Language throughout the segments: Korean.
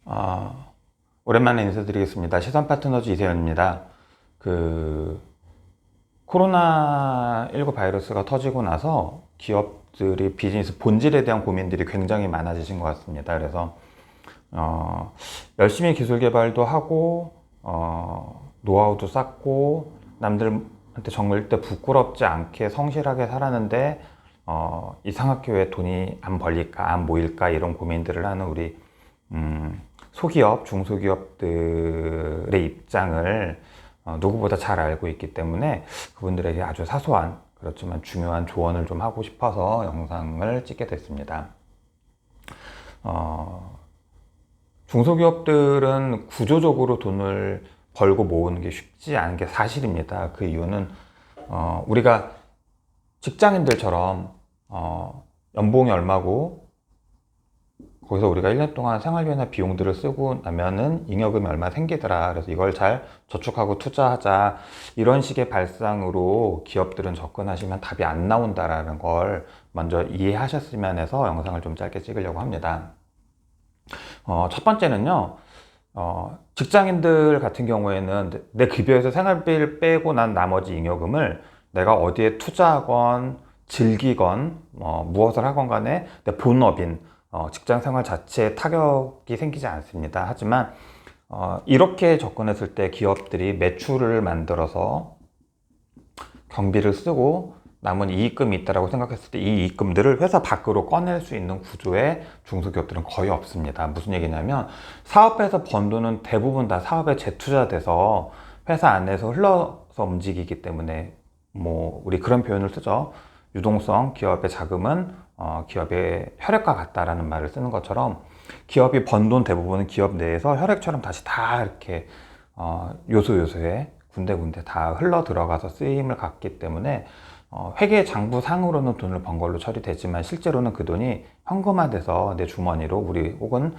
아, 오랜만에 인사드리겠습니다. 시선 파트너즈 이세현입니다. 코로나19 바이러스가 터지고 나서 기업들이 비즈니스 본질에 대한 고민들이 굉장히 많아지신 것 같습니다. 그래서 열심히 기술 개발도 하고 노하우도 쌓고 남들한테 정말 때 부끄럽지 않게 성실하게 살았는데 이상하게 왜 돈이 안 벌릴까 안 모일까 이런 고민들을 하는 우리 소기업, 중소기업들의 입장을 누구보다 잘 알고 있기 때문에 그분들에게 아주 사소한 그렇지만 중요한 조언을 좀 하고 싶어서 영상을 찍게 됐습니다. 중소기업들은 구조적으로 돈을 벌고 모으는 게 쉽지 않은 게 사실입니다. 그 이유는 우리가 직장인들처럼 연봉이 얼마고 거기서 우리가 1년 동안 생활비나 비용들을 쓰고 나면은 잉여금이 얼마 생기더라. 그래서 이걸 잘 저축하고 투자하자. 이런 식의 발상으로 기업들은 접근하시면 답이 안 나온다라는 걸 먼저 이해하셨으면 해서 영상을 좀 짧게 찍으려고 합니다. 첫 번째는요, 직장인들 같은 경우에는 내 급여에서 생활비를 빼고 난 나머지 잉여금을 내가 어디에 투자하건 즐기건 무엇을 하건 간에 내 본업인 직장 생활 자체에 타격이 생기지 않습니다. 하지만 이렇게 접근했을 때 기업들이 매출을 만들어서 경비를 쓰고 남은 이익금이 있다고 생각했을 때 이 이익금들을 회사 밖으로 꺼낼 수 있는 구조의 중소기업들은 거의 없습니다. 무슨 얘기냐면 사업에서 번 돈은 대부분 다 사업에 재투자돼서 회사 안에서 흘러서 움직이기 때문에 우리 그런 표현을 쓰죠. 유동성 기업의 자금은 기업의 혈액과 같다라는 말을 쓰는 것처럼 기업이 번 돈 대부분은 기업 내에서 혈액처럼 다시 다 이렇게 요소요소에 군데군데 다 흘러 들어가서 쓰임을 갖기 때문에 회계 장부상으로는 돈을 번 걸로 처리되지만 실제로는 그 돈이 현금화돼서 내 주머니로 우리 혹은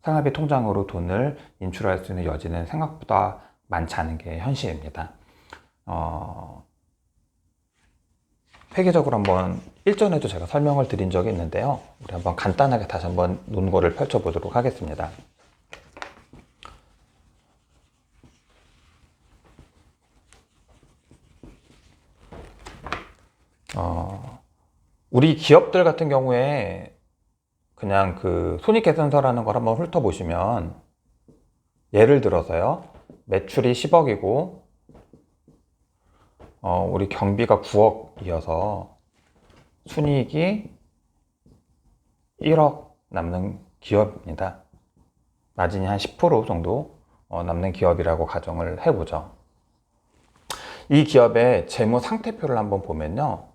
생활비 통장으로 돈을 인출할 수 있는 여지는 생각보다 많지 않은 게 현실입니다. 회계적으로 한번 일전에도 제가 설명을 드린 적이 있는데요. 우리 한번 간단하게 다시 한번 논거를 펼쳐보도록 하겠습니다. 우리 기업들 같은 경우에 그냥 그 손익계산서라는 걸 한번 훑어보시면 예를 들어서요. 매출이 10억이고 우리 경비가 9억이어서 순이익이 1억 남는 기업입니다. 마진이 한 10% 정도 남는 기업이라고 가정을 해보죠. 이 기업의 재무 상태표를 한번 보면요.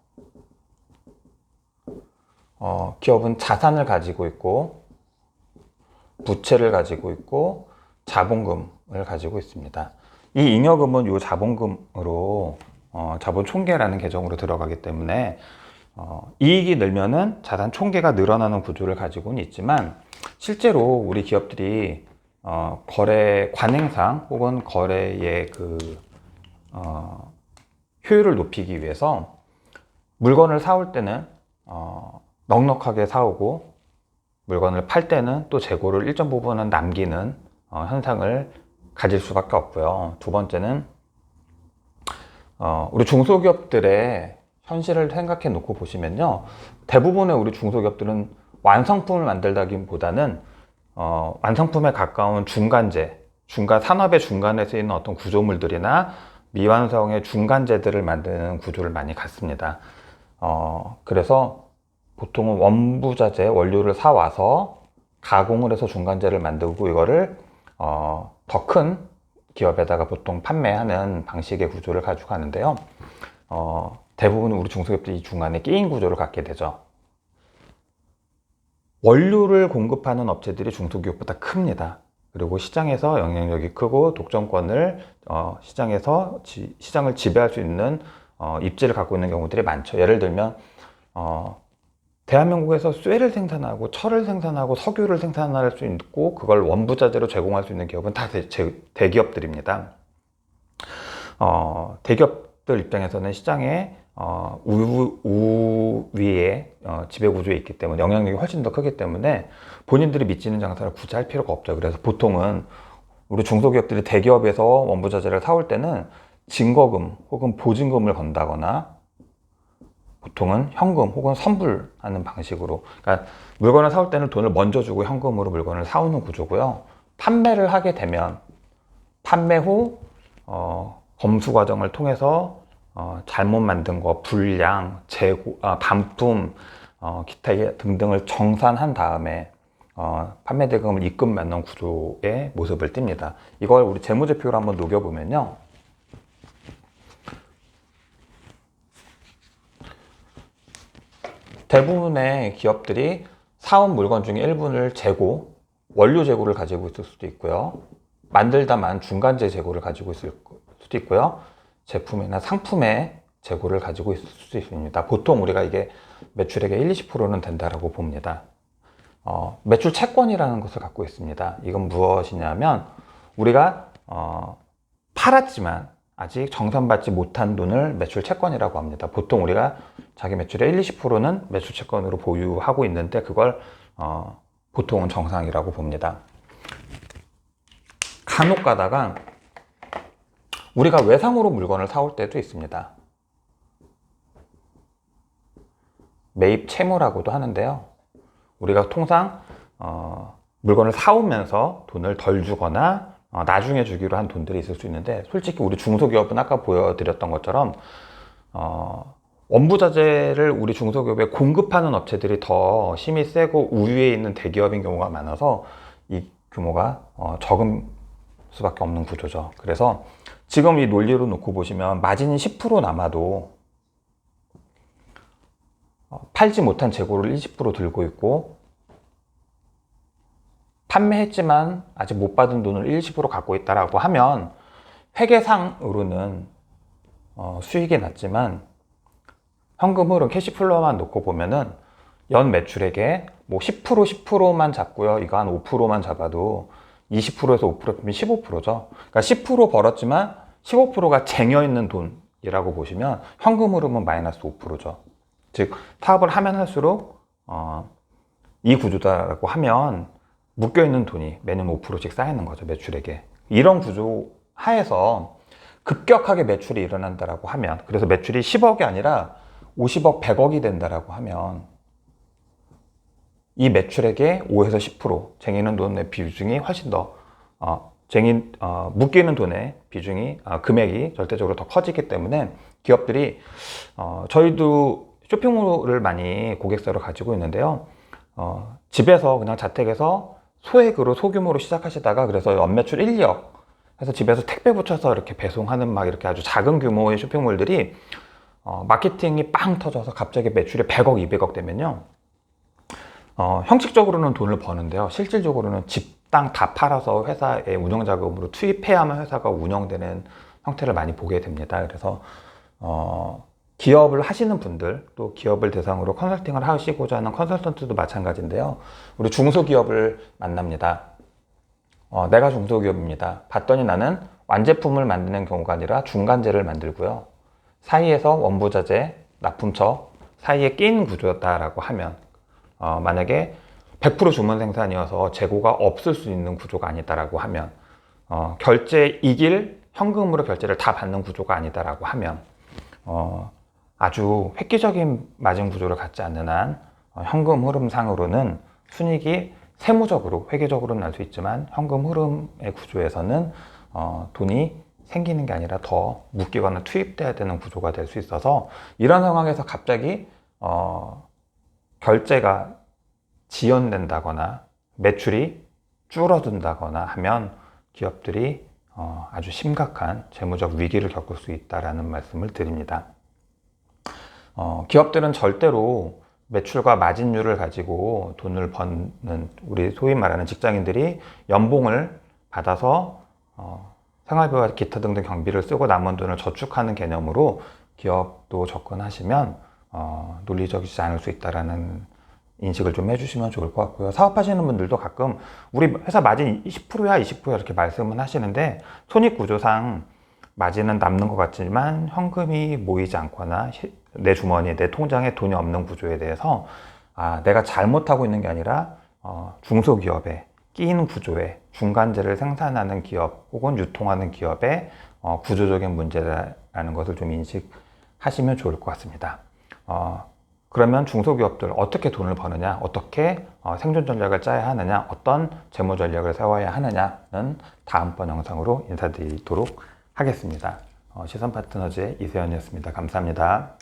기업은 자산을 가지고 있고 부채를 가지고 있고 자본금을 가지고 있습니다. 이 잉여금은 이 자본금으로 자본 총계라는 계정으로 들어가기 때문에 이익이 늘면은 자산 총계가 늘어나는 구조를 가지고는 있지만 실제로 우리 기업들이 거래 관행상 혹은 거래의 효율을 높이기 위해서 물건을 사올 때는 넉넉하게 사오고 물건을 팔 때는 또 재고를 일정 부분은 남기는 현상을 가질 수밖에 없고요. 두 번째는 우리 중소기업들의 현실을 생각해 놓고 보시면요. 대부분의 우리 중소기업들은 완성품을 만들다기보다는 완성품에 가까운 산업의 중간에 쓰이는 어떤 구조물들이나 미완성의 중간재들을 만드는 구조를 많이 갖습니다. 그래서 보통은 원부자재 원료를 사와서 가공을 해서 중간재를 만들고 이거를 더 큰 기업에다가 보통 판매하는 방식의 구조를 가지고 가는데요. 대부분 우리 중소기업들이 이 중간에 끼인 구조를 갖게 되죠. 원료를 공급하는 업체들이 중소기업보다 큽니다. 그리고 시장에서 영향력이 크고 독점권을 시장을 지배할 수 있는 입지를 갖고 있는 경우들이 많죠. 예를 들면 대한민국에서 쇠를 생산하고 철을 생산하고 석유를 생산할 수 있고 그걸 원부자재로 제공할 수 있는 기업은 다 대기업들입니다. 대기업들 입장에서는 시장에 우위에 지배구조에 있기 때문에 영향력이 훨씬 더 크기 때문에 본인들이 믿지는 장사를 굳이 할 필요가 없죠. 그래서 보통은 우리 중소기업들이 대기업에서 원부자재를 사올 때는 증거금 혹은 보증금을 건다거나 보통은 현금 혹은 선불하는 방식으로, 그러니까 물건을 사올 때는 돈을 먼저 주고 현금으로 물건을 사오는 구조고요. 판매를 하게 되면 판매 후 검수 과정을 통해서 잘못 만든 거, 불량, 재고, 반품, 기타 등등을 정산한 다음에 판매 대금을 입금받는 구조의 모습을 띱니다. 이걸 우리 재무제표로 한번 녹여보면요. 대부분의 기업들이 사온 물건 중에 일부를 재고, 원료 재고를 가지고 있을 수도 있고요. 만들다만 중간재 재고를 가지고 있을 수도 있고요. 제품이나 상품의 재고를 가지고 있을 수도 있습니다. 보통 우리가 이게 매출액의 1-20%는 된다라고 봅니다. 매출 채권이라는 것을 갖고 있습니다. 이건 무엇이냐면 우리가 팔았지만 아직 정산받지 못한 돈을 매출 채권이라고 합니다. 보통 우리가 자기 매출의 1-20%는 매출 채권으로 보유하고 있는데 그걸 보통은 정상이라고 봅니다. 간혹 가다가 우리가 외상으로 물건을 사올 때도 있습니다. 매입 채무라고도 하는데요. 우리가 통상 물건을 사오면서 돈을 덜 주거나 나중에 주기로 한 돈들이 있을 수 있는데, 솔직히 우리 중소기업은 아까 보여드렸던 것처럼 원부자재를 우리 중소기업에 공급하는 업체들이 더 힘이 세고 우위에 있는 대기업인 경우가 많아서 이 규모가 적은 수밖에 없는 구조죠. 그래서 지금 이 논리로 놓고 보시면 마진이 10% 남아도 팔지 못한 재고를 20% 들고 있고, 판매했지만 아직 못 받은 돈을 20% 갖고 있다라고 하면 회계상으로는 수익이 났지만 현금 흐름 캐시플로우만 놓고 보면은 연 매출액의 뭐 10%만 잡고요. 이거 한 5%만 잡아도 20%에서 5%면 15%죠. 그러니까 10% 벌었지만 15%가 쟁여있는 돈이라고 보시면 현금 흐름은 마이너스 5%죠. 즉 사업을 하면 할수록 이 구조다라고 하면 묶여있는 돈이 매년 5%씩 쌓이는 거죠. 매출액에. 이런 구조 하에서 급격하게 매출이 일어난다라고 하면, 그래서 매출이 10억이 아니라 50억, 100억이 된다라고 하면 이 매출액의 5에서 10% 쟁이는 돈의 비중이 훨씬 더 묶이는 돈의 비중이 금액이 절대적으로 더 커지기 때문에 기업들이 저희도 쇼핑몰을 많이 고객사로 가지고 있는데요. 집에서 그냥 자택에서 소액으로 소규모로 시작하시다가 그래서 연매출 1, 2억 해서 집에서 택배 붙여서 이렇게 배송하는 막 이렇게 아주 작은 규모의 쇼핑몰들이 마케팅이 빵 터져서 갑자기 매출이 100억, 200억 되면요. 형식적으로는 돈을 버는데요. 실질적으로는 집, 땅 다 팔아서 회사의 운영자금으로 투입해야만 회사가 운영되는 형태를 많이 보게 됩니다. 그래서 기업을 하시는 분들, 또 기업을 대상으로 컨설팅을 하시고자 하는 컨설턴트도 마찬가지인데요. 우리 중소기업을 만납니다. 내가 중소기업입니다. 봤더니 나는 완제품을 만드는 경우가 아니라 중간재를 만들고요. 사이에서 원부자재, 납품처 사이에 낀 구조다라고 하면 만약에 100% 주문 생산이어서 재고가 없을 수 있는 구조가 아니다라고 하면, 결제 이길 현금으로 결제를 다 받는 구조가 아니다라고 하면, 아주 획기적인 마진 구조를 갖지 않는 한 현금 흐름상으로는 순이익이 세무적으로 회계적으로는 날 수 있지만 현금 흐름의 구조에서는 돈이 생기는 게 아니라 더 묶이거나 투입돼야 되는 구조가 될 수 있어서, 이런 상황에서 갑자기 결제가 지연된다거나 매출이 줄어든다거나 하면 기업들이 아주 심각한 재무적 위기를 겪을 수 있다는 말씀을 드립니다. 기업들은 절대로 매출과 마진율을 가지고 돈을 버는, 우리 소위 말하는 직장인들이 연봉을 받아서 생활비와 기타 등등 경비를 쓰고 남은 돈을 저축하는 개념으로 기업도 접근하시면 논리적이지 않을 수 있다는 인식을 좀 해주시면 좋을 것 같고요. 사업하시는 분들도 가끔 우리 회사 마진 20%야 20%야 이렇게 말씀은 하시는데, 손익구조상 마진은 남는 것 같지만 현금이 모이지 않거나 내 주머니에, 내 통장에 돈이 없는 구조에 대해서 내가 잘못하고 있는 게 아니라 중소기업에 끼인 구조에 중간재를 생산하는 기업 혹은 유통하는 기업의 구조적인 문제라는 것을 좀 인식하시면 좋을 것 같습니다. 그러면 중소기업들 어떻게 돈을 버느냐, 어떻게 생존 전략을 짜야 하느냐, 어떤 재무 전략을 세워야 하느냐는 다음번 영상으로 인사드리도록 하겠습니다. 시선 파트너즈의 이세연이었습니다. 감사합니다.